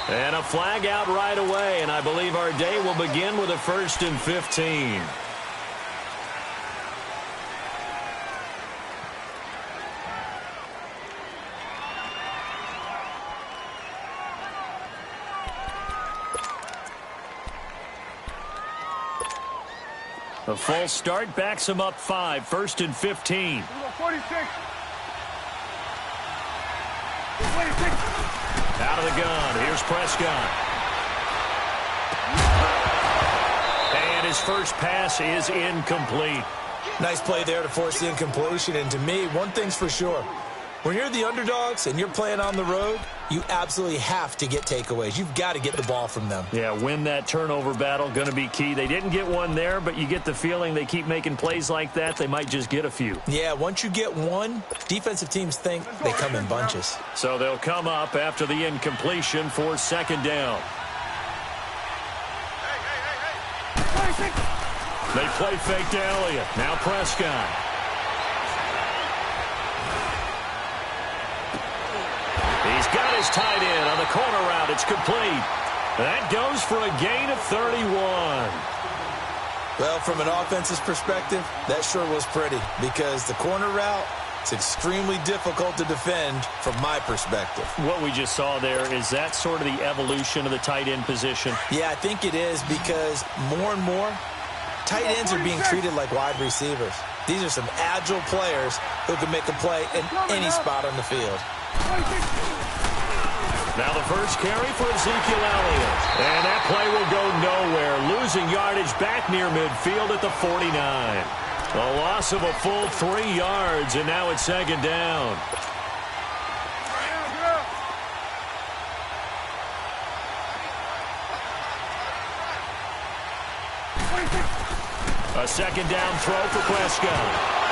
And a flag out right away, and I believe our day will begin with a 1st and 15. A false start backs him up 5, 1st and 15. 46. Out of the gun. Here's Prescott. And his first pass is incomplete. Nice play there to force the incompletion. And to me, one thing's for sure. When you're the underdogs and you're playing on the road, you absolutely have to get takeaways. You've got to get the ball from them. Yeah, win that turnover battle, going to be key. They didn't get one there, but you get the feeling they keep making plays like that, they might just get a few. Yeah, once you get one, defensive teams think they come in bunches. So they'll come up after the incompletion for 2nd down. They play fake to Elliott. Now Prescott. He's got his tight end on the corner route. It's complete. That goes for a gain of 31. Well, from an offense's perspective, that sure was pretty because the corner route is extremely difficult to defend from my perspective. What we just saw there, is that sort of the evolution of the tight end position? Yeah, I think it is because more and more, tight ends are being treated like wide receivers. These are some agile players who can make a play in any spot on the field. Now the first carry for Ezekiel Elliott. And that play will go nowhere. Losing yardage back near midfield at the 49. A loss of a full 3 yards, and now it's 2nd down. A 2nd down throw for Prescott.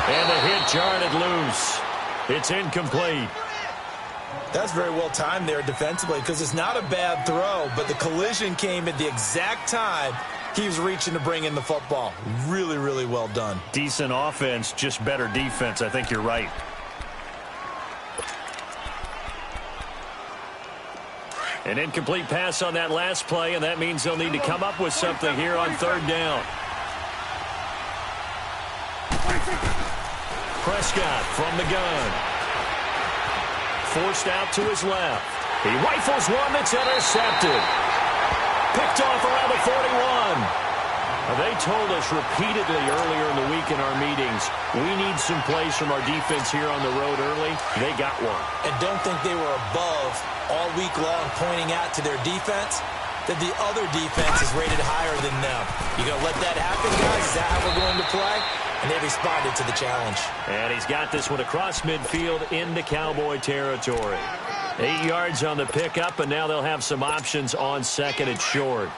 And the hit jarred loose. It's incomplete. That's very well timed there defensively because it's not a bad throw, but the collision came at the exact time he was reaching to bring in the football. Really, really well done. Decent offense, just better defense. I think you're right. An incomplete pass on that last play, and that means they'll need to come up with something here on 3rd down. Prescott from the gun. Forced out to his left. He rifles one that's intercepted. Picked off around the 41. They told us repeatedly earlier in the week in our meetings, we need some plays from our defense here on the road early. They got one. And don't think they were above all week long pointing out to their defense that the other defense is rated higher than them. You going to let that happen, guys? Is that how we're going to play? And they responded to the challenge. And he's got this one across midfield into Cowboy territory. 8 yards on the pickup, and now they'll have some options on 2nd and short.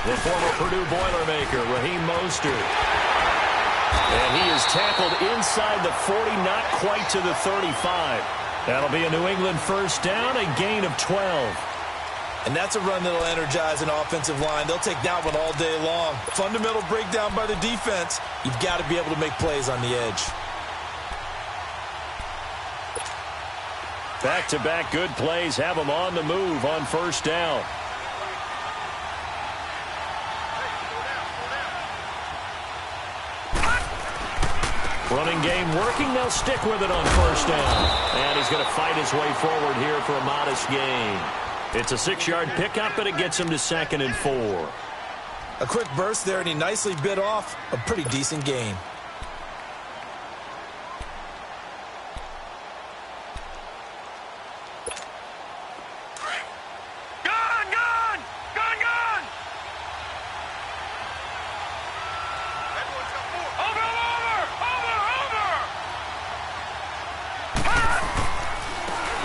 The former Purdue Boilermaker, Raheem Mostert. And he is tackled inside the 40, not quite to the 35. That'll be a New England 1st down, a gain of 12. And that's a run that'll energize an offensive line. They'll take that one all day long. Fundamental breakdown by the defense. You've got to be able to make plays on the edge. Back-to-back good plays have them on the move on 1st down. Running game working. They'll stick with it on 1st down. And he's going to fight his way forward here for a modest gain. It's a 6-yard pickup, and it gets him to 2nd and 4. A quick burst there, and he nicely bit off a pretty decent gain.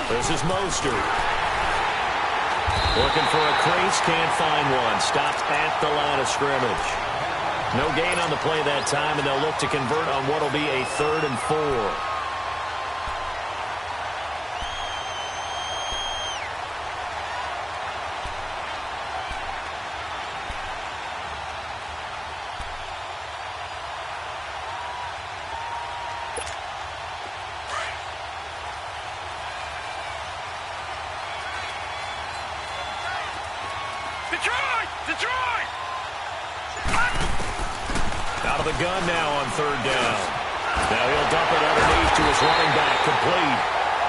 This is Mostert. Looking for a crease, can't find one. Stopped at the line of scrimmage. No gain on the play that time, and they'll look to convert on what will be a 3rd and 4. the gun now on third down. Now he'll dump it underneath to his running back, complete.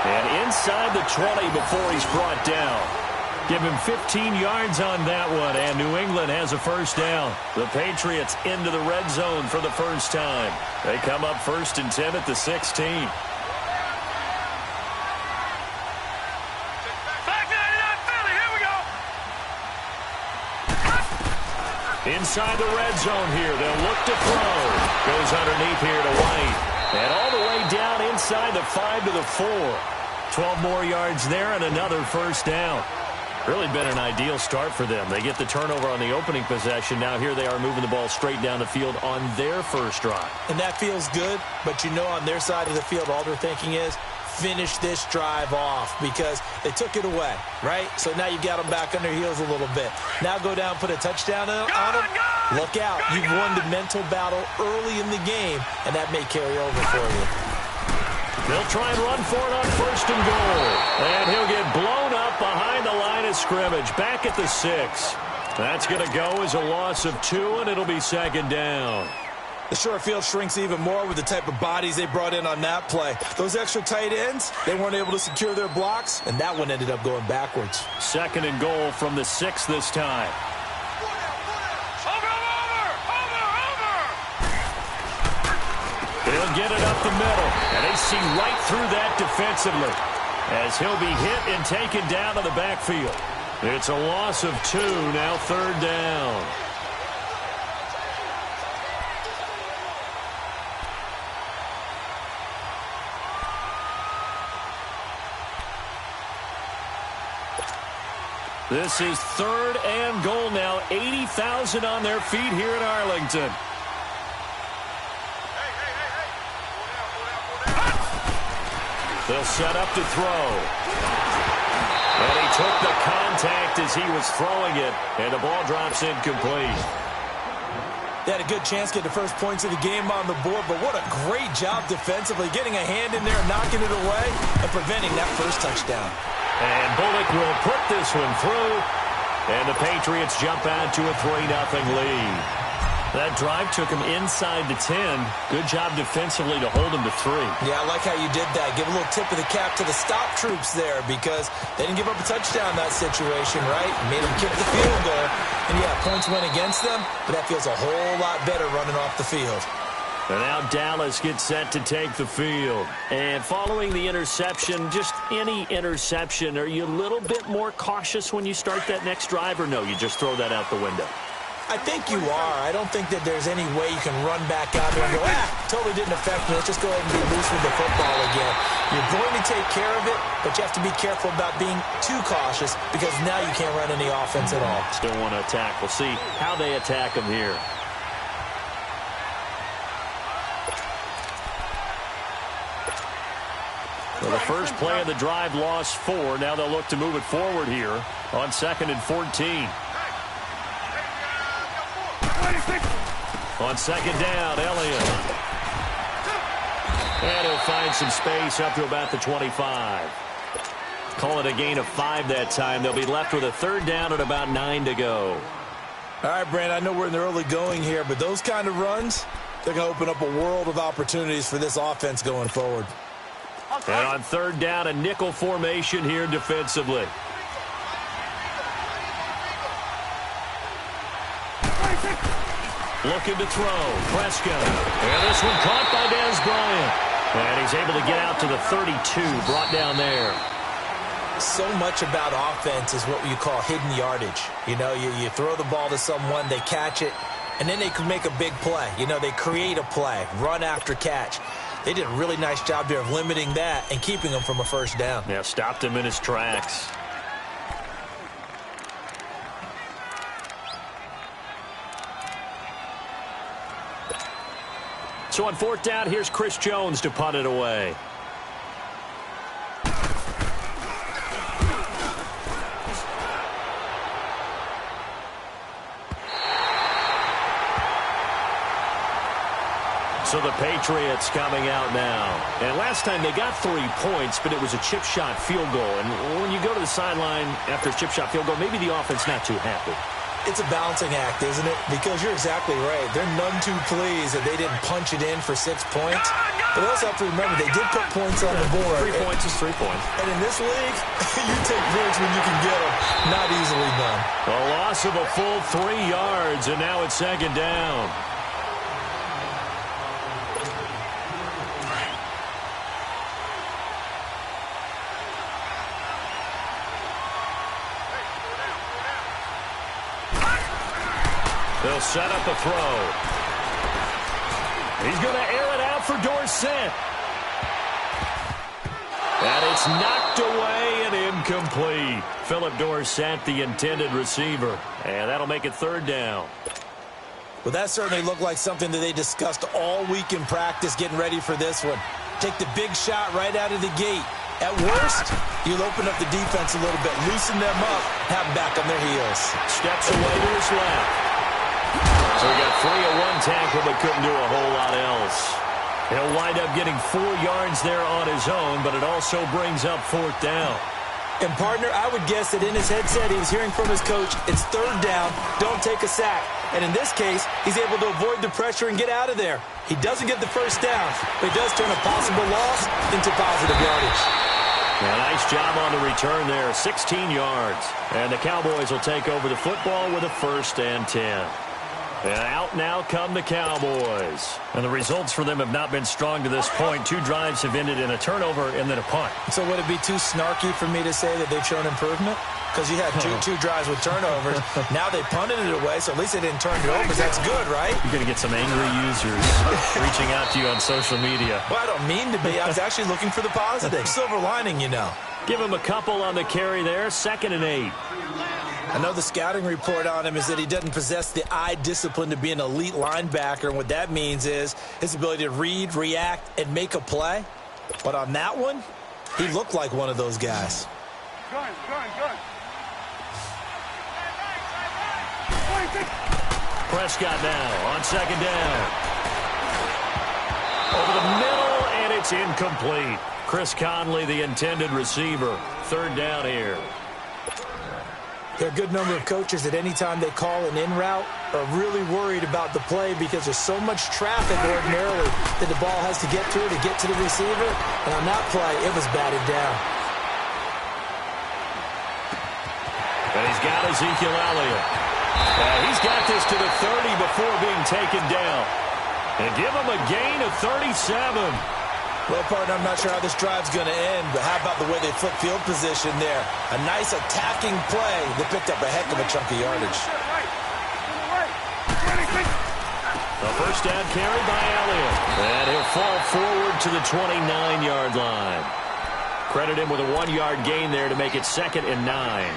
And inside the 20 before he's brought down. Give him 15 yards on that one, and New England has a first down. The Patriots into the red zone for the first time. They come up 1st and 10 at the 16. Inside the red zone here. They'll look to throw. Goes underneath here to White. And all the way down inside the 5 to the 4. 12 more yards there and another first down. Really been an ideal start for them. They get the turnover on the opening possession. Now here they are moving the ball straight down the field on their first drive. And that feels good, but you know on their side of the field all they're thinking is finish this drive off because they took it away, right? So now you got them back on their heels a little bit. Now go down, put a touchdown on them. Look out. You've won the mental battle early in the game, and that may carry over for you. They'll try and run for it on 1st and goal. And he'll get blown up behind the line of scrimmage, back at the 6. That's going to go as a loss of 2, and it'll be 2nd down. The short field shrinks even more with the type of bodies they brought in on that play. Those extra tight ends, they weren't able to secure their blocks, and that one ended up going backwards. 2nd and goal from the 6 this time. He'll get it up the middle, and they see right through that defensively as he'll be hit and taken down to the backfield. It's a loss of 2, now 3rd down. This is 3rd and goal now. 80,000 on their feet here in Arlington. They'll set up to throw. And he took the contact as he was throwing it, and the ball drops incomplete. They had a good chance to get the first points of the game on the board, but what a great job defensively, getting a hand in there, knocking it away, and preventing that first touchdown. And Bullock will put this one through, and the Patriots jump out to a 3-0 lead. That drive took him inside the 10. Good job defensively to hold him to 3. Yeah, I like how you did that. Give a little tip of the cap to the stop troops there because they didn't give up a touchdown in that situation, right? Made them kick the field goal. And, yeah, points went against them, but that feels a whole lot better running off the field. And now Dallas gets set to take the field. And following the interception, just any interception, are you a little bit more cautious when you start that next drive, or no, you just throw that out the window? I think you are. I don't think that there's any way you can run back out there and go, totally didn't affect me. Let's just go ahead and be loose with the football again. You're going to take care of it, but you have to be careful about being too cautious because now you can't run any offense at all. Still want to attack. We'll see how they attack them here. So the first play of the drive lost 4. Now they'll look to move it forward here on 2nd and 14. On 2nd down, Elliott. And he'll find some space up to about the 25. Call it a gain of 5 that time. They'll be left with a 3rd down and about 9 to go. All right, Brand, I know we're in the early going here, but those kind of runs, they're going to open up a world of opportunities for this offense going forward. And on 3rd down, a nickel formation here defensively. Looking to throw. Prescott. And this one caught by Dez Bryant. And he's able to get out to the 32, brought down there. So much about offense is what you call hidden yardage. You know, you throw the ball to someone, they catch it, and then they can make a big play. You know, they create a play, run after catch. They did a really nice job there of limiting that and keeping him from a first down. Yeah, stopped him in his tracks. So on 4th down, here's Chris Jones to punt it away. So the Patriots coming out now. And last time they got 3 points, but it was a chip shot field goal. And when you go to the sideline after a chip shot field goal, maybe the offense not too happy. It's a balancing act, isn't it? Because you're exactly right. They're none too pleased that they didn't punch it in for 6 points. But they also have to remember they did put points on the board. 3 points is 3 points. And in this league, you take points when you can get them. Not easily done. A loss of a full 3 yards, and now it's second down. They'll set up a throw. He's going to air it out for Dorsett. And it's knocked away and incomplete. Philip Dorsett, the intended receiver. And that'll make it third down. Well, that certainly looked like something that they discussed all week in practice getting ready for this one. Take the big shot right out of the gate. At worst, you'll open up the defense a little bit, loosen them up, have them back on their heels. Steps away to his left. So he got 3 of 1 tackle, but couldn't do a whole lot else. He'll wind up getting 4 yards there on his own, but it also brings up fourth down. And, partner, I would guess that in his headset he was hearing from his coach, it's third down, don't take a sack. And in this case, he's able to avoid the pressure and get out of there. He doesn't get the first down, but he does turn a possible loss into positive yardage. A nice job on the return there, 16 yards. And the Cowboys will take over the football with a 1st and 10. And out now come the Cowboys. And the results for them have not been strong to this point. 2 drives have ended in a turnover and then a punt. So would it be too snarky for me to say that they've shown improvement? Because you had two drives with turnovers. Now they punted it away, so at least they didn't turn it over. That's good, right? You're going to get some angry users reaching out to you on social media. Well, I don't mean to be. I was actually looking for the positive. Silver lining, you know. Give him a couple on the carry there. 2nd and 8. I know the scouting report on him is that he doesn't possess the eye discipline to be an elite linebacker, and what that means is his ability to read, react, and make a play. But on that one, he looked like one of those guys. Good. Prescott now on 2nd down. Over the middle, and it's incomplete. Chris Conley, the intended receiver. 3rd down here. There are a good number of coaches that any time they call an in route are really worried about the play because there's so much traffic ordinarily that the ball has to get through to get to the receiver. And on that play, it was batted down. And he's got Ezekiel Elliott. He's got this to the 30 before being taken down. And give him a gain of 37. Well, partner, I'm not sure how this drive's going to end, but how about the way they flip field position there? A nice attacking play that picked up a heck of a chunk of yardage. The 1st down carry by Elliott. And he'll fall forward to the 29-yard line. Credit him with a 1-yard gain there to make it 2nd and 9.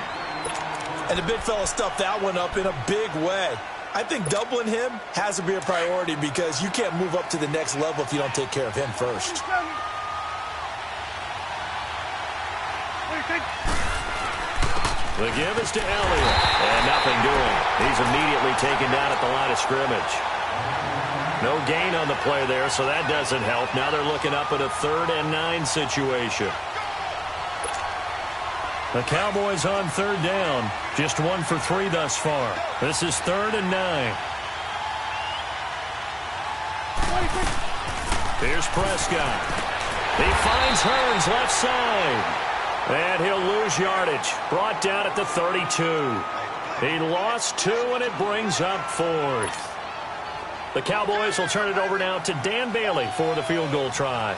And the big fella stuffed that one up in a big way. I think doubling him has to be a priority because you can't move up to the next level if you don't take care of him first. The give is to Elliott. And nothing doing. He's immediately taken down at the line of scrimmage. No gain on the play there, so that doesn't help. Now they're looking up at a 3rd and 9 situation. The Cowboys on 3rd down. Just 1 for 3 thus far. This is 3rd and 9. Here's Prescott. He finds Hearns left side. And he'll lose yardage. Brought down at the 32. He lost 2, and it brings up 4th. The Cowboys will turn it over now to Dan Bailey for the field goal try.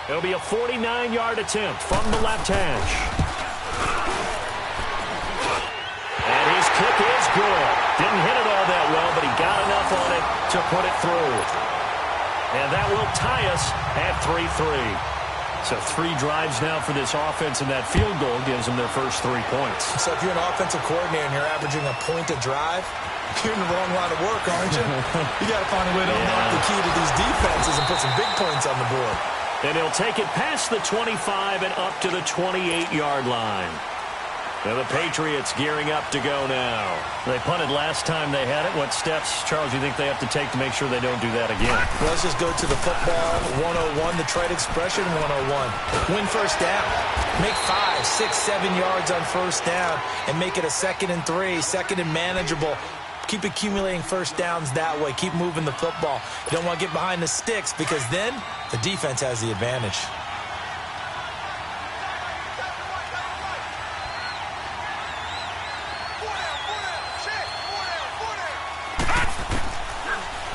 It'll be a 49-yard attempt from the left hash. And his kick is good. Didn't hit it all that well, but he got enough on it to put it through. And that will tie us at 3-3. So 3 drives now for this offense, and that field goal gives them their first 3 points. So if you're an offensive coordinator and you're averaging a point a drive, you're in the wrong line of work, aren't you? You got to find a way to unlock the key to these defenses and put some big points on the board. And he'll take it past the 25 and up to the 28-yard line. Now the Patriots gearing up to go now. They punted last time they had it. What steps, Charles, do you think they have to take to make sure they don't do that again? Well, let's just go to the football 101, the trade expression 101. Win first down. Make 5, 6, 7 yards on first down and make it a 2nd and 3, 2nd and manageable. Keep accumulating first downs that way. Keep moving the football. You don't want to get behind the sticks because then the defense has the advantage.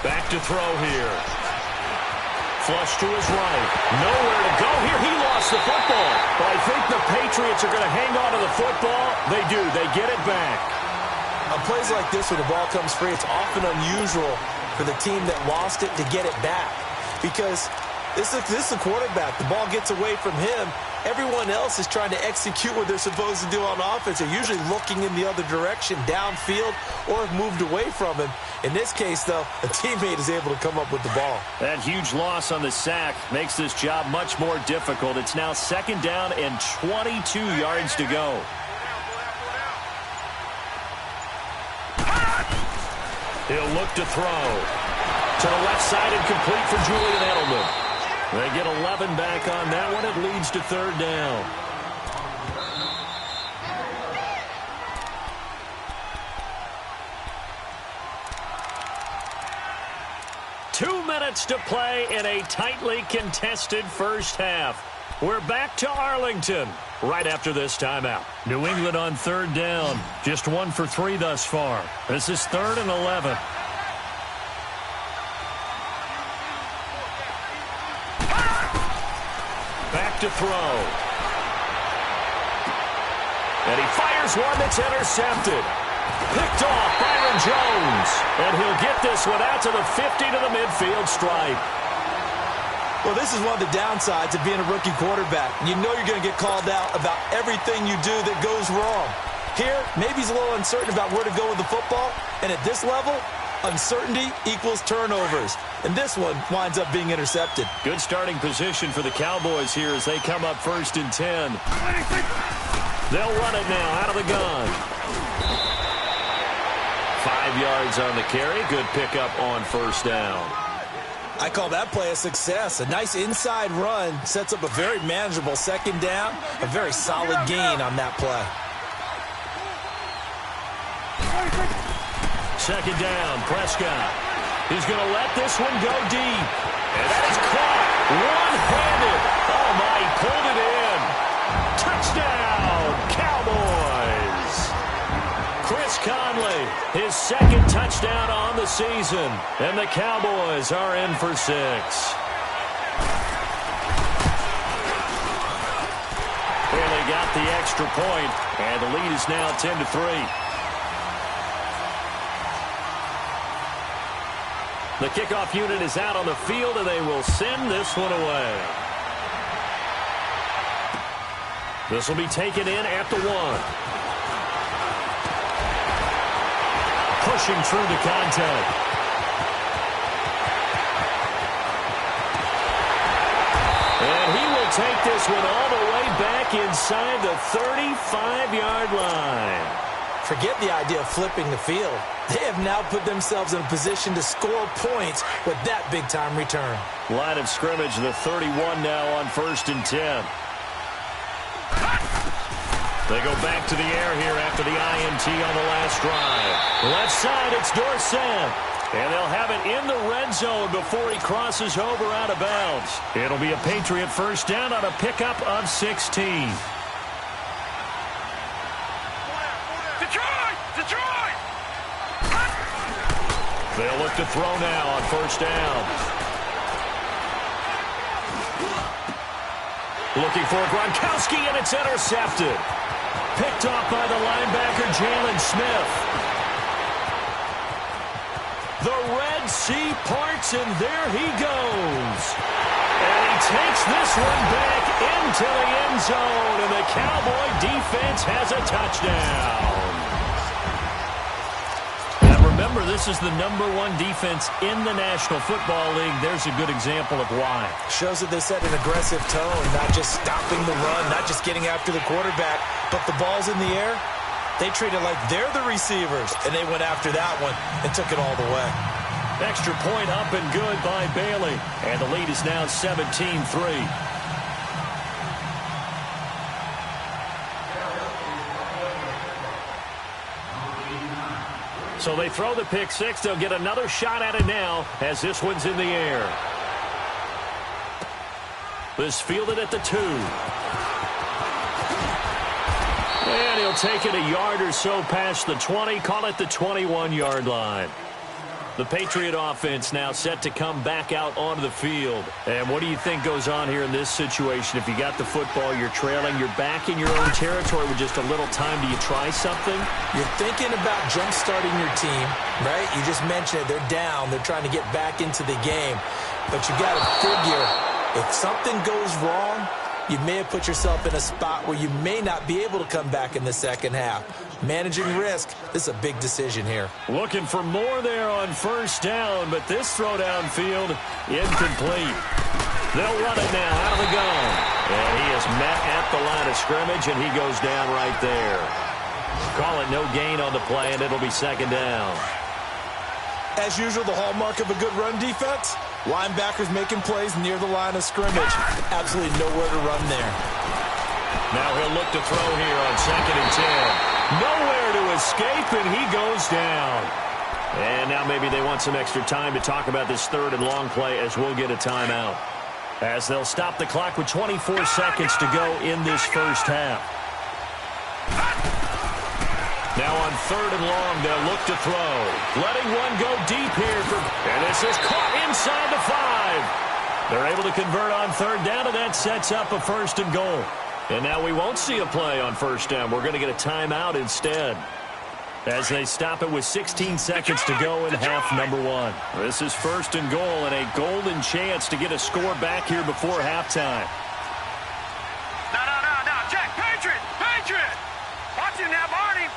Back to throw here. Flush to his right. Nowhere to go here. He lost the football. But I think the Patriots are going to hang on to the football. They do. They get it back. On plays like this where the ball comes free, it's often unusual for the team that lost it to get it back. Because this is the quarterback. The ball gets away from him. Everyone else is trying to execute what they're supposed to do on offense. They're usually looking in the other direction, downfield, or have moved away from him. In this case, though, a teammate is able to come up with the ball. That huge loss on the sack makes this job much more difficult. It's now 2nd down and 22 yards to go. He'll look to throw. To the left side and complete for Julian Edelman. They get 11 back on that one. It leads to 3rd down. Two minutes to play in a tightly contested first half. We're back to Arlington right after this timeout. New England on 3rd down. Just 1 for 3 thus far. This is 3rd and 11. Back to throw. And he fires one that's intercepted. Picked off Byron Jones. And he'll get this one out to the 50 to the midfield stripe. Well, this is one of the downsides of being a rookie quarterback. You know you're going to get called out about everything you do that goes wrong. Here, maybe he's a little uncertain about where to go with the football. And at this level, uncertainty equals turnovers. And this one winds up being intercepted. Good starting position for the Cowboys here as they come up 1st and 10. They'll run it now out of the gun. 5 yards on the carry. Good pickup on 1st down. I call that play a success. A nice inside run sets up a very manageable 2nd down. A very solid gain on that play. 2nd down, Prescott. He's going to let this one go deep. And that is caught one-handed. Oh, my, he pulled it in. Touchdown, Cowboys. Chris Conley, his 2nd touchdown on the season. And the Cowboys are in for 6. Really got the extra point, and the lead is now 10-3. The kickoff unit is out on the field, and they will send this one away. This will be taken in at the 1. Pushing through the contact. And he will take this one all the way back inside the 35-yard line. Forget the idea of flipping the field. They have now put themselves in a position to score points with that big-time return. Line of scrimmage, the 31 now on 1st and 10. They go back to the air here after the INT on the last drive. Left side, it's Dorsett. And they'll have it in the red zone before he crosses over out of bounds. It'll be a Patriot 1st down on a pickup of 16. They'll look to throw now on 1st down. Looking for Gronkowski, and it's intercepted. Picked off by the linebacker, Jalen Smith. The Red Sea parts, and there he goes. And he takes this one back into the end zone, and the Cowboy defense has a touchdown. Remember, this is the #1 defense in the National Football League. There's a good example of why. Shows that they set an aggressive tone, not just stopping the run, not just getting after the quarterback, but the ball's in the air. They treat it like they're the receivers, and they went after that one and took it all the way. Extra point up and good by Bailey. And the lead is now 17-3. So they throw the pick six. They'll get another shot at it now as this one's in the air. This fielded at the 2. And he'll take it a yard or so past the 20. Call it the 21-yard line. The Patriot offense now set to come back out onto the field. And what do you think goes on here in this situation? If you got the football, you're trailing, you're back in your own territory with just a little time. Do you try something? You're thinking about jump-starting your team, right? You just mentioned it. They're down. They're trying to get back into the game. But you got to figure, if something goes wrong, you may have put yourself in a spot where you may not be able to come back in the second half. Managing risk, this is a big decision here. Looking for more there on first down, but this throw downfield, incomplete. They'll run it now out of the gun. And he is met at the line of scrimmage, and he goes down right there. Call it no gain on the play, and it'll be second down. As usual, the hallmark of a good run defense, linebackers making plays near the line of scrimmage. Absolutely nowhere to run there. Now he'll look to throw here on 2nd and 10. Nowhere to escape, and he goes down. And now maybe they want some extra time to talk about this 3rd and long play as we'll get a timeout. As they'll stop the clock with 24 seconds to go in this first half. Now on 3rd and long, they'll look to throw. Letting one go deep here. And this is caught inside the 5. They're able to convert on 3rd down, and that sets up a 1st and goal. And now we won't see a play on 1st down. We're going to get a timeout instead. As they stop it with 16 seconds to go in half number 1. This is 1st and goal and a golden chance to get a score back here before halftime. No, Jack, Patriot! Watch him now, Barney!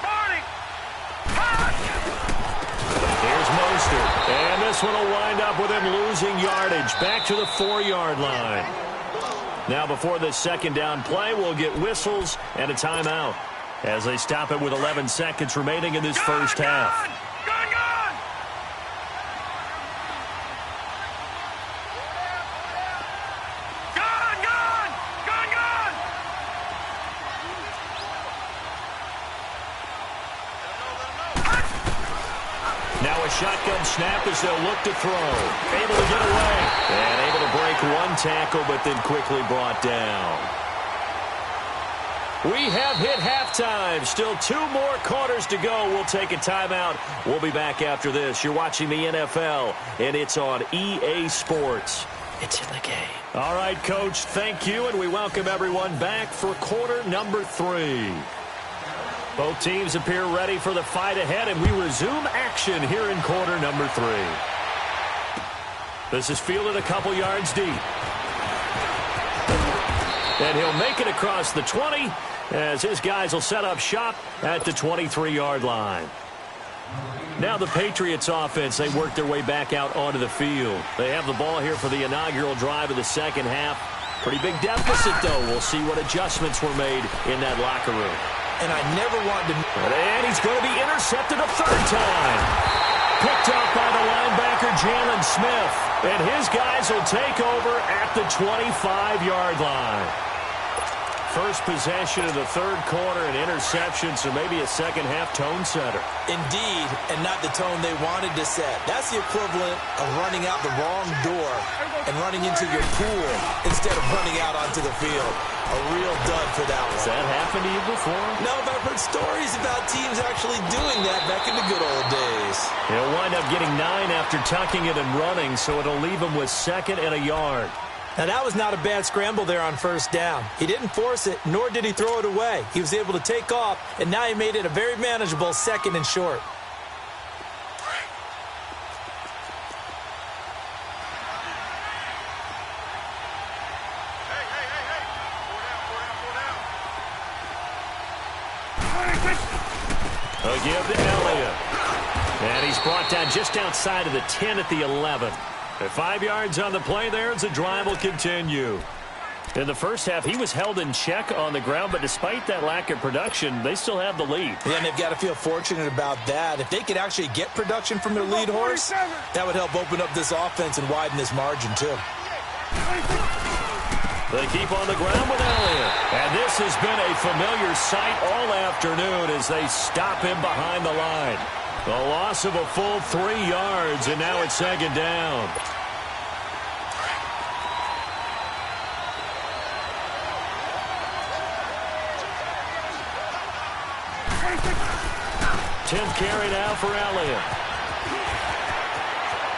Here's Mostert. And this one will wind up with him losing yardage. Back to the 4-yard line. Now before this 2nd down play, we'll get whistles and a timeout as they stop it with 11 seconds remaining in this first half. Gun! Now a shotgun snap as they'll look to throw. Able to get away. And able to break one tackle, but then quickly brought down. We have hit halftime. Still 2 more quarters to go. We'll take a timeout. We'll be back after this. You're watching the NFL, and it's on EA Sports. It's in the game. All right, Coach, thank you, and we welcome everyone back for quarter number 3. Both teams appear ready for the fight ahead, and we resume action here in quarter number 3. This is fielded a couple yards deep. And he'll make it across the 20 as his guys will set up shop at the 23-yard line. Now the Patriots offense, they work their way back out onto the field. They have the ball here for the inaugural drive of the second half. Pretty big deficit, though. We'll see what adjustments were made in that locker room. And I never wanted to... And he's going to be intercepted a 3rd time. Picked up by the linebacker, Jalen Smith. And his guys will take over at the 25-yard line. First possession of the 3rd quarter, an interception, so maybe a second-half tone setter. Indeed, and not the tone they wanted to set. That's the equivalent of running out the wrong door and running into your pool instead of running out onto the field. A real dud for that one. Has that happened to you before? No, but I've heard stories about teams actually doing that back in the good old days. He'll wind up getting 9 after tucking it and running, so it'll leave him with 2nd and a yard. Now, that was not a bad scramble there on 1st down. He didn't force it, nor did he throw it away. He was able to take off, and now he made it a very manageable 2nd and short. A give to Elliott. And he's brought down just outside of the 10 at the 11. At 5 yards on the play there as the drive will continue. In the first half, he was held in check on the ground, but despite that lack of production, they still have the lead. Yeah, and they've got to feel fortunate about that. If they could actually get production from their lead horse, that would help open up this offense and widen this margin, too. They keep on the ground with Elliott. And this has been a familiar sight all afternoon as they stop him behind the line. A loss of a full 3 yards, and now it's second down. Tenth carry now for Elliott.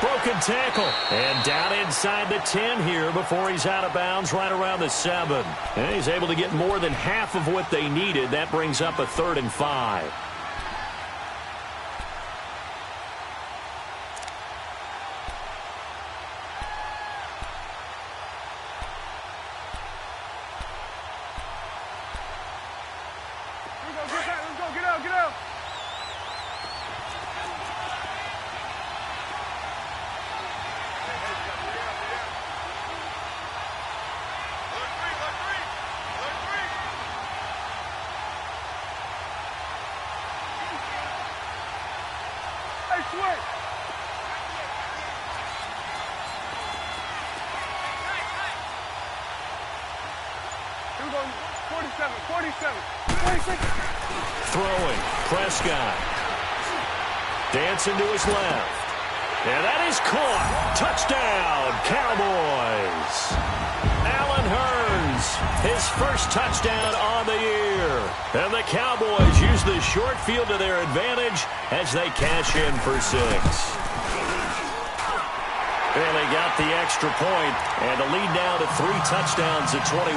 Broken tackle. And down inside the 10 here before he's out of bounds right around the 7. And he's able to get more than half of what they needed. That brings up a 3rd and 5. Throwing, Prescott. Dancing to his left. And that is caught. Touchdown, Cowboys. Allen Hurns, his first touchdown on the year. And the Cowboys use the short field to their advantage as they cash in for 6. And they got the extra point, and the lead now to 3 touchdowns at 21.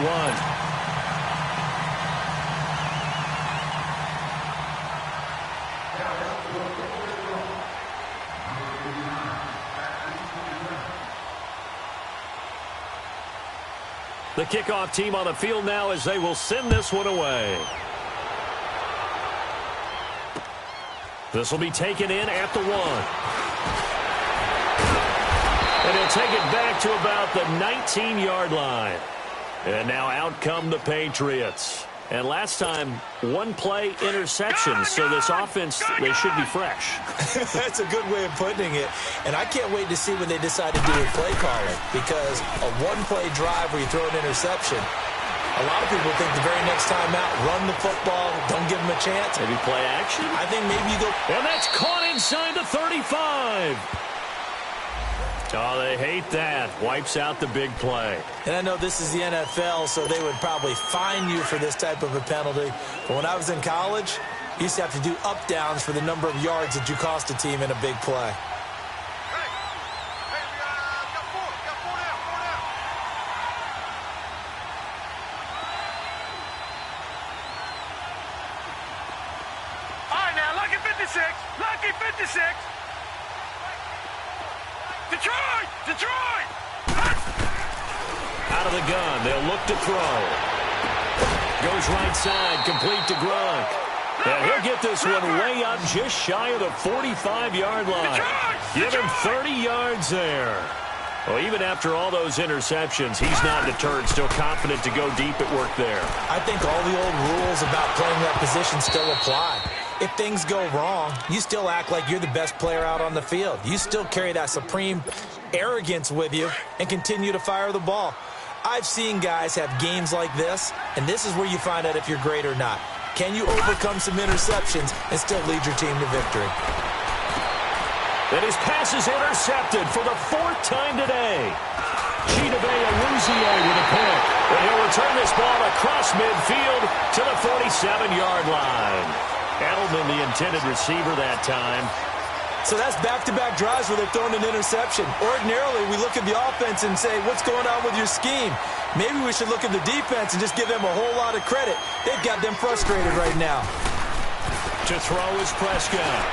The kickoff team on the field now as they will send this one away. This will be taken in at the 1. And he'll take it back to about the 19-yard line. And now out come the Patriots. And last time, 1-play interception. So this offense, they should be fresh. That's a good way of putting it. And I can't wait to see what they decide to do with play calling. Because a 1-play drive where you throw an interception, a lot of people think the very next time out, run the football, don't give them a chance. Maybe play action? I think maybe you go. And that's caught inside the 35. Oh, they hate that. Wipes out the big play. And I know this is the NFL, so they would probably fine you for this type of a penalty. But when I was in college, you used to have to do up-downs for the number of yards that you cost a team in a big play. All right, now, lucky 56. Lucky 56. Detroit! Detroit! Out of the gun, they'll look to throw. Goes right side, complete to Gronk. And he'll get this one way up just shy of the 45-yard line. Give him 30 yards there. Well, even after all those interceptions, he's not deterred, still confident to go deep at work there. I think all the old rules about playing that position still apply. If things go wrong, you still act like you're the best player out on the field. You still carry that supreme arrogance with you and continue to fire the ball. I've seen guys have games like this, and this is where you find out if you're great or not. Can you overcome some interceptions and still lead your team to victory? And his pass is intercepted for the 4th time today. Chidobe Awuzie with a pick. And he'll return this ball across midfield to the 47-yard line. Edelman, the intended receiver that time. So that's back-to-back drives where they're throwing an interception. Ordinarily, we look at the offense and say, what's going on with your scheme? Maybe we should look at the defense and just give them a whole lot of credit. They've got them frustrated right now. To throw is Prescott.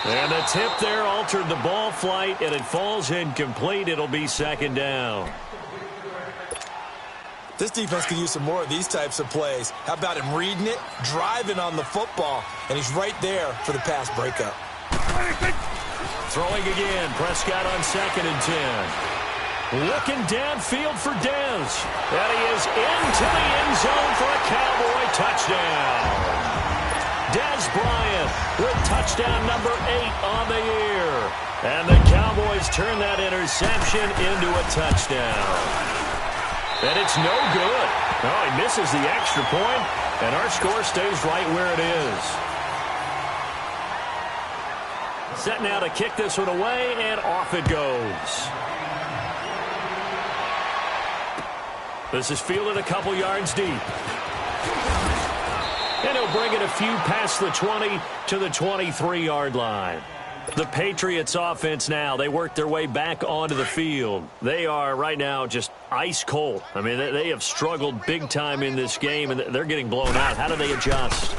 And the tip there altered the ball flight, and it falls incomplete. It'll be second down. This defense could use some more of these types of plays. How about him reading it, driving on the football, and he's right there for the pass breakup. Throwing again. Prescott on 2nd and 10. Looking downfield for Dez. And he is into the end zone for a Cowboy touchdown. Dez Bryant with touchdown number 8 on the year. And the Cowboys turn that interception into a touchdown. And it's no good. Oh, he misses the extra point, and our score stays right where it is. Set now to kick this one away, and off it goes. This is fielded a couple yards deep. And he'll bring it a few past the 20 to the 23-yard line. The Patriots offense now, they work their way back onto the field. They are right now just ice cold. I mean, they have struggled big time in this game, and they're getting blown out. How do they adjust?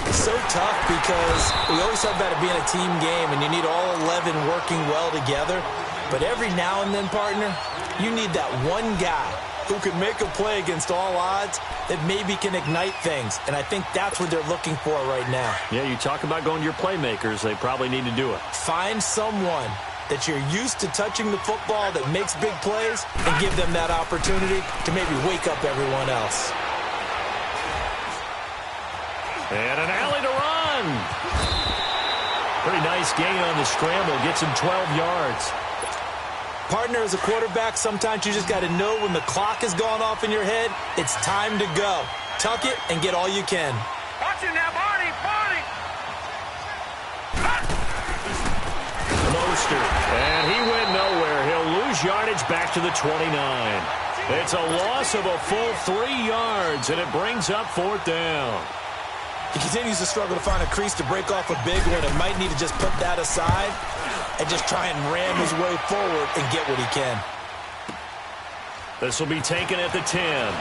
It's so tough because we always talk about it being a team game, and you need all 11 working well together. But every now and then, partner, you need that one guy who can make a play against all odds that maybe can ignite things. And I think that's what they're looking for right now. Yeah, you talk about going to your playmakers. They probably need to do it. Find someone that you're used to touching the football that makes big plays and give them that opportunity to maybe wake up everyone else. And an alley to run. Pretty nice gain on the scramble. Gets him 12 yards. Partner, as a quarterback, sometimes you just got to know when the clock has gone off in your head, it's time to go. Tuck it and get all you can. Watch it now, Barney, Barney. Mostert, and he went nowhere. He'll lose yardage back to the 29. It's a loss of a full 3 yards, and it brings up 4th down. He continues to struggle to find a crease to break off a big one and might need to just put that aside and just try and ram his way forward and get what he can. This will be taken at the 10.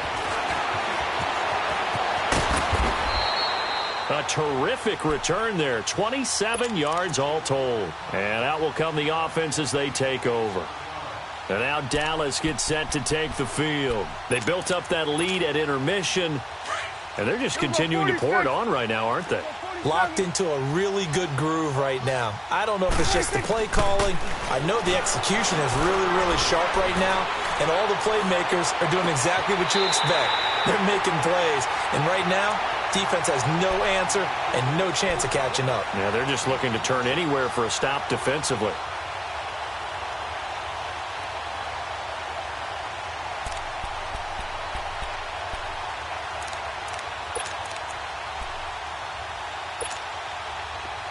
A terrific return there. 27 yards all told. And out will come the offense as they take over. And now Dallas gets set to take the field. They built up that lead at intermission, and they're just continuing to pour it on right now, aren't they? Locked into a really good groove right now. I don't know if it's just the play calling. I know the execution is really, really sharp right now, and all the playmakers are doing exactly what you expect. They're making plays, and right now, defense has no answer and no chance of catching up. Yeah, they're just looking to turn anywhere for a stop defensively.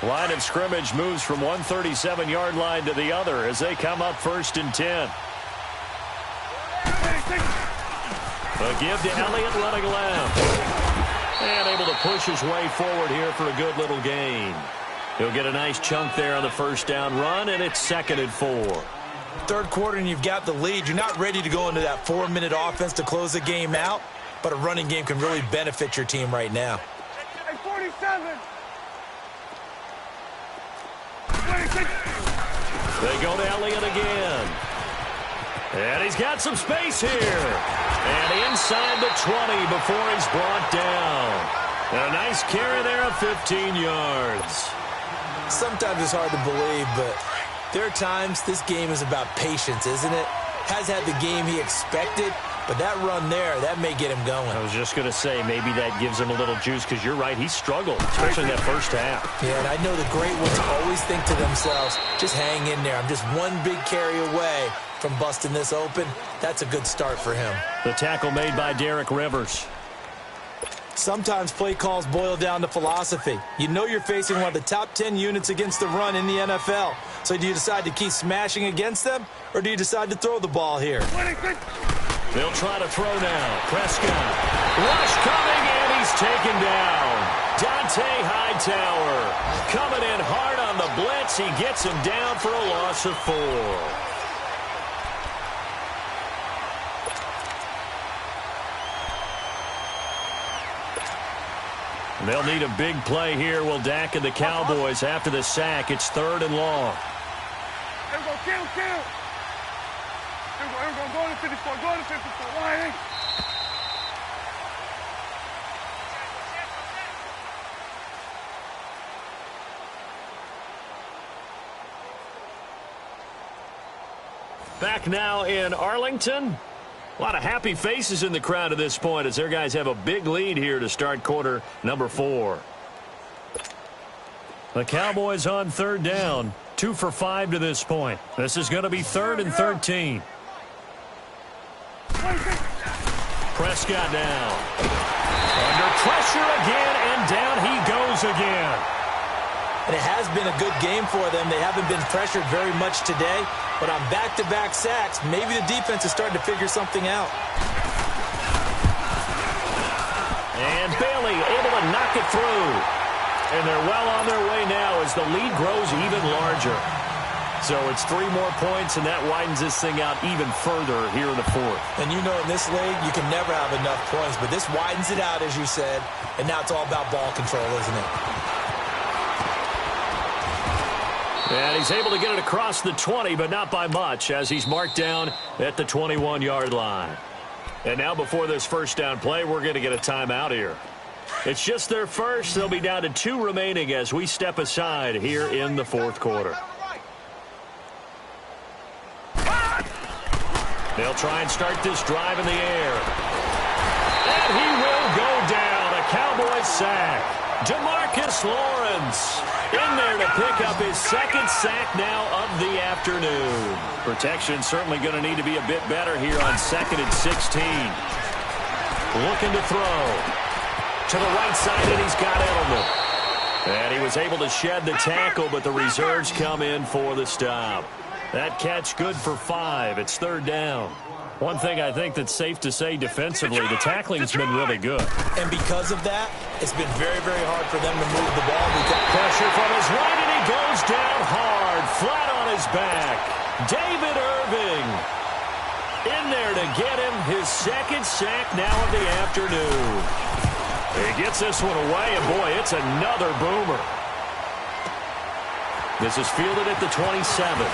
Line of scrimmage moves from one 37-yard line to the other as they come up 1st and 10. A give to Elliott running left. And able to push his way forward here for a good little gain. He'll get a nice chunk there on the 1st down run, and it's 2nd and 4. 3rd quarter and you've got the lead. You're not ready to go into that 4-minute offense to close the game out, but a running game can really benefit your team right now. Hey, 47. They go to Elliott again. And he's got some space here. And inside the 20 before he's brought down. And a nice carry there of 15 yards. Sometimes it's hard to believe, but there are times this game is about patience, isn't it? Has had the game he expected, but that run there, that may get him going. I was just going to say, maybe that gives him a little juice, because you're right, he struggled, especially in that 1st half. Yeah, and I know the great ones always think to themselves, just hang in there. I'm just one big carry away from busting this open. That's a good start for him. The tackle made by Derek Rivers. Sometimes play calls boil down to philosophy. You know you're facing one of the top 10 units against the run in the NFL. So do you decide to keep smashing against them, or do you decide to throw the ball here? They'll try to throw now. Prescott. Rush coming, and he's taken down. Dante Hightower coming in hard on the blitz. He gets him down for a loss of 4. They'll need a big play here. Will Dak and the Cowboys after the sack. It's 3rd and long. Here we go, kill. Here we go, go to 54, go to 54. Line. Back now in Arlington. A lot of happy faces in the crowd at this point as their guys have a big lead here to start quarter number 4. The Cowboys on third down. 2 for 5 to this point. This is going to be 3rd and 13. Prescott down. Under pressure again, and down he goes again. And it has been a good game for them. They haven't been pressured very much today, but on back-to-back sacks, maybe the defense is starting to figure something out. And Bailey able to knock it through. And they're well on their way now as the lead grows even larger. So it's 3 more points, and that widens this thing out even further here in the 4th. And you know in this league, you can never have enough points, but this widens it out, as you said, and now it's all about ball control, isn't it? And he's able to get it across the 20, but not by much, as he's marked down at the 21-yard line. And now before this first down play, we're going to get a timeout here. It's just their first. They'll be down to 2 remaining as we step aside here in the 4th quarter. They'll try and start this drive in the air. And he will go down. A Cowboys sack. DeMarcus Lawrence in there to pick up his 2nd sack now of the afternoon. Protection certainly going to need to be a bit better here on 2nd and 16. Looking to throw. To the right side, and he's got Edelman. And he was able to shed the tackle, but the reserves come in for the stop. That catch good for 5. It's 3rd down. One thing I think that's safe to say defensively, the tackling's been really good. And because of that, it's been very, very hard for them to move the ball. Pressure from his right, and he goes down hard, flat on his back. David Irving in there to get him his 2nd sack now of the afternoon. He gets this one away, and boy, it's another boomer. This is fielded at the 27.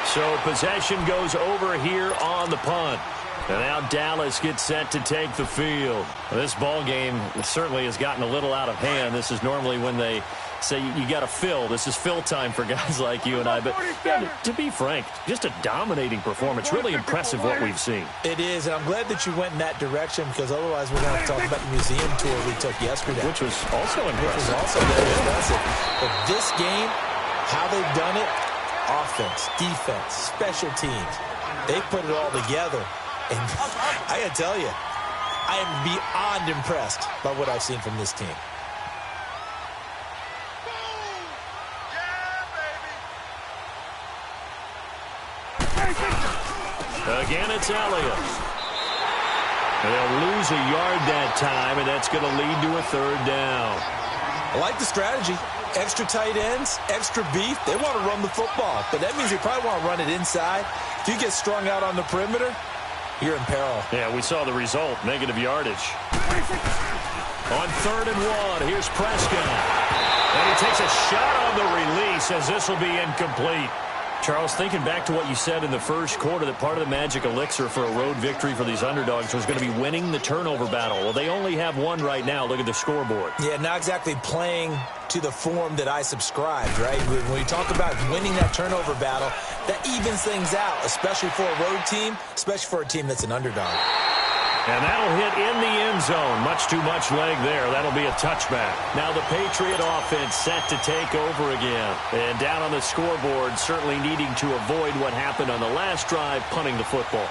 So possession goes over here on the punt. And now Dallas gets set to take the field. This ball game certainly has gotten a little out of hand. This is normally when they say you got to fill. This is fill time for guys like you and I. But yeah, to be frank, just a dominating performance. Really impressive what we've seen. It is, and I'm glad that you went in that direction because otherwise we're going to have to talk about the museum tour we took yesterday. Which was also impressive. Which was also very impressive. But this game, how they've done it, offense, defense, special teams, they put it all together. And I got to tell you, I am beyond impressed by what I've seen from this team. Again, it's Elliott. They'll lose a yard that time, and that's going to lead to a 3rd down. I like the strategy. Extra tight ends, extra beef. They want to run the football, but that means they probably want to run it inside. If you get strung out on the perimeter, you're in peril. Yeah, we saw the result, negative yardage. On 3rd and 1, here's Prescott. And he takes a shot on the release as this will be incomplete. Charles, thinking back to what you said in the first quarter, that part of the magic elixir for a road victory for these underdogs was going to be winning the turnover battle. Well, they only have one right now. Look at the scoreboard. Yeah, not exactly playing to the form that I subscribed, right? When we talk about winning that turnover battle, that evens things out, especially for a road team, especially for a team that's an underdog. And that'll hit in the end zone. Much too much leg there. That'll be a touchback. Now the Patriot offense set to take over again. And down on the scoreboard, certainly needing to avoid what happened on the last drive, punting the football.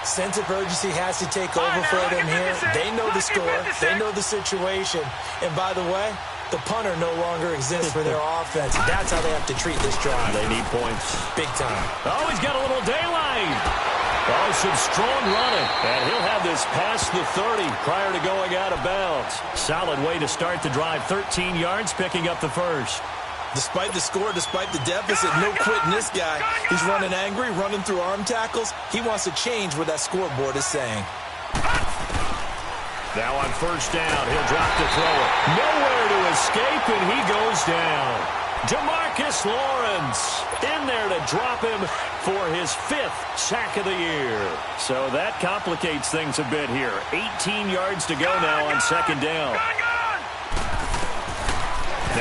Sense of urgency has to take over for them here. They know the score. They know the situation. And by the way, the punter no longer exists for their offense. That's how they have to treat this drive. They need points. Big time. Oh, he's got a little daylight. Oh, some strong running. And he'll have this past the 30 prior to going out of bounds. Solid way to start the drive. 13 yards, picking up the first. Despite the score, despite the deficit, no quitting this guy. He's running angry, running through arm tackles. He wants to change what that scoreboard is saying. Now on 1st down, he'll drop to throw it. Nowhere to escape, and he goes down. DeMarcus Lawrence in there to drop him for his 5th sack of the year. So that complicates things a bit here. 18 yards to go now on 2nd down.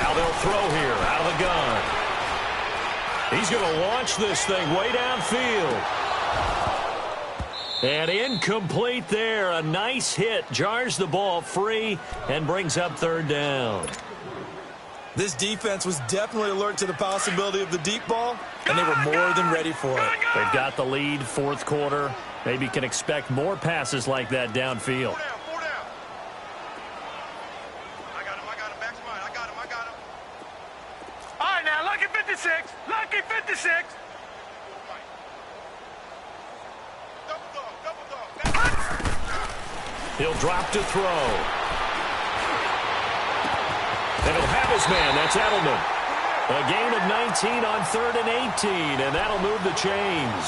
Now they'll throw here out of the gun. He's going to launch this thing way downfield. And incomplete there. A nice hit. Jars the ball free and brings up third down. This defense was definitely alert to the possibility of the deep ball, and they were more than ready for it. They've got the lead, fourth quarter. Maybe can expect more passes like that downfield. Four down. I got him, back's mine. I got him. All right, now, lucky 56. Lucky 56. Double dog. He'll drop to throw. And he'll have his man. That's Edelman. A gain of 19 on 3rd and 18, and that'll move the chains.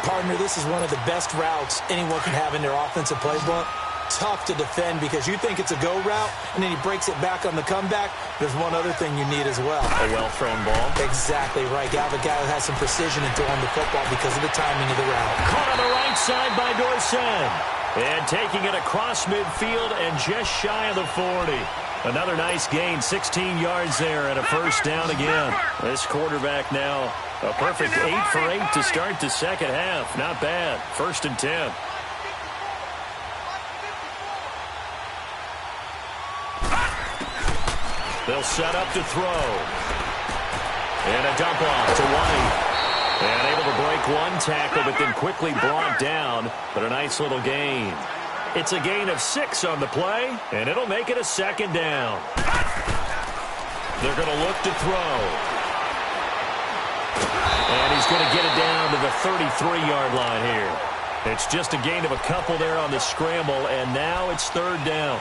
Partner, this is one of the best routes anyone can have in their offensive playbook. Tough to defend because you think it's a go route, and then he breaks it back on the comeback. There's one other thing you need as well. A well-thrown ball. Exactly right. You have a guy who has some precision in throwing the football because of the timing of the route. Caught on the right side by Dorsett. And taking it across midfield and just shy of the 40. Another nice gain, 16 yards there and a first down again. This quarterback now, a perfect 8 for 8 to start the second half. Not bad. 1st and 10. They'll set up to throw. And a dump off to White. And able to break one tackle, but then quickly brought down. But a nice little gain. It's a gain of 6 on the play, and it'll make it a second down. They're going to look to throw. And he's going to get it down to the 33-yard line here. It's just a gain of a couple there on the scramble, and now it's 3rd down.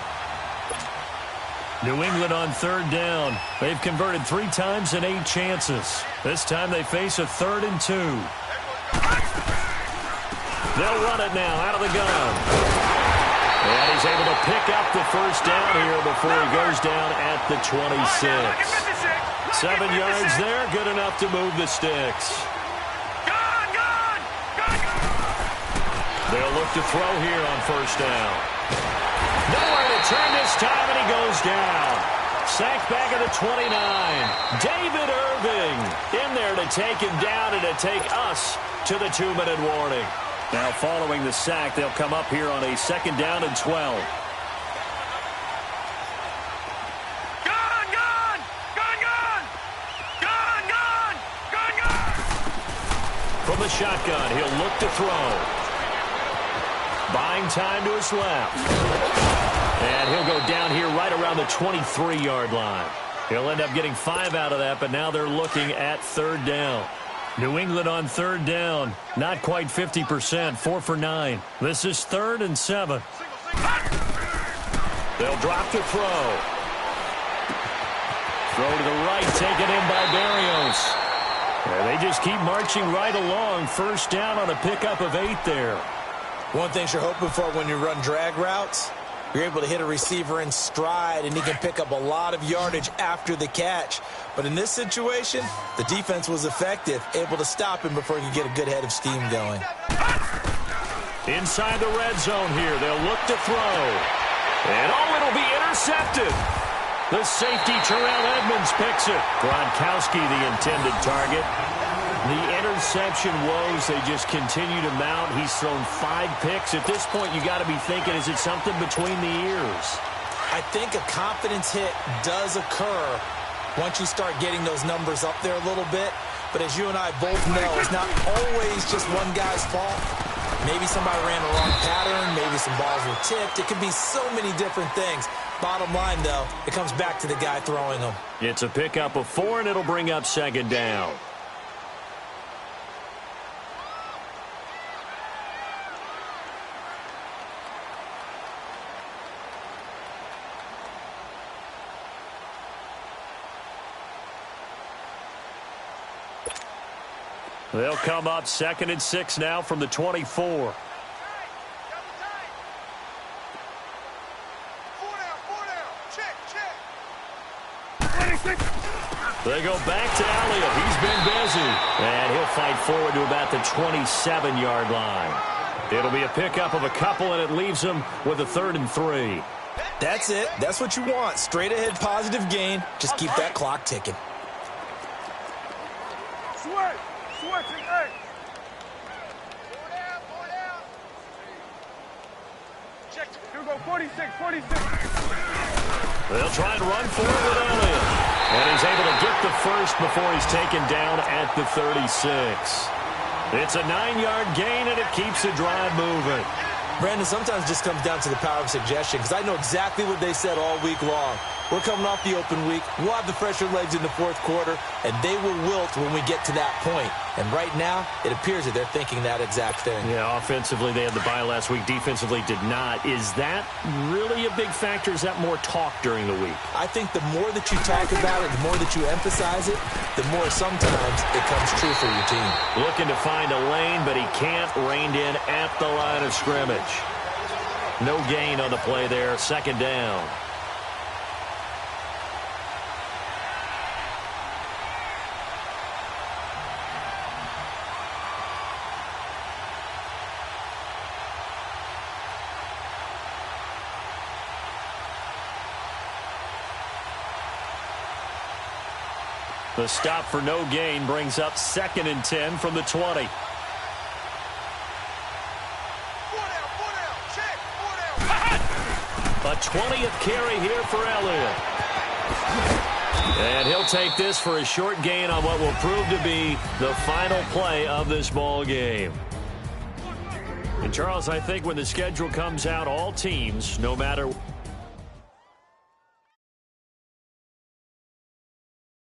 New England on 3rd down. They've converted 3 times in 8 chances. This time they face a 3rd and 2. They'll run it now out of the gun. And he's able to pick up the first down here before he goes down at the 26. 7 yards there, good enough to move the sticks. They'll look to throw here on first down. Nowhere to turn this time, and he goes down. Sacked back at the 29. David Irving in there to take him down and to take us to the 2-minute warning. Now following the sack, they'll come up here on a 2nd down and 12. From the shotgun, he'll look to throw. Buying time to his left. And he'll go down here right around the 23-yard line. He'll end up getting 5 out of that, but now they're looking at 3rd down. New England on 3rd down. Not quite 50%, 4 for 9. This is 3rd and 7. They'll drop to throw. Throw to the right, taken in by Barrios. And they just keep marching right along. First down on a pickup of 8 there. One thing you're hoping for when you run drag routes, you're able to hit a receiver in stride, and he can pick up a lot of yardage after the catch. But in this situation, the defense was effective, able to stop him before he could get a good head of steam going. Inside the red zone here, they'll look to throw. And it'll be intercepted. The safety, Terrell Edmonds, picks it. Gronkowski, the intended target. The interception woes, they just continue to mount. He's thrown 5 picks. At this point, you got to be thinking, is it something between the ears? I think a confidence hit does occur once you start getting those numbers up there a little bit. But as you and I both know, it's not always just one guy's fault. Maybe somebody ran a wrong pattern. Maybe some balls were tipped. It could be so many different things. Bottom line, though, it comes back to the guy throwing them. It's a pickup of 4, and it'll bring up 2nd down. They'll come up 2nd and 6 now from the 24. They go back to Elliott. He's been busy. And he'll fight forward to about the 27-yard line. It'll be a pickup of a couple, and it leaves them with a 3rd and 3. That's it. That's what you want. Straight ahead positive gain. Just keep that clock ticking. Swear. switching, hey. Check. Here we go, 46, 46. They'll try and run for it with Elliott. And he's able to get the first before he's taken down at the 36. It's a 9-yard gain, and it keeps the drive moving. Brandon, sometimes it just comes down to the power of suggestion, because I know exactly what they said all week long. We're coming off the open week. We'll have the fresher legs in the fourth quarter, and they will wilt when we get to that point. And right now, it appears that they're thinking that exact thing. Yeah, offensively, they had the bye last week. Defensively, did not. Is that really a big factor? Is that more talk during the week? I think the more that you talk about it, the more that you emphasize it, the more sometimes it comes true for your team. Looking to find a lane, but he can't. Reined in at the line of scrimmage. No gain on the play there. Second down. The stop for no gain brings up 2nd and 10 from the 20. A 20th carry here for Elliott. And he'll take this for a short gain on what will prove to be the final play of this ball game. And Charles, I think when the schedule comes out, all teams, no matter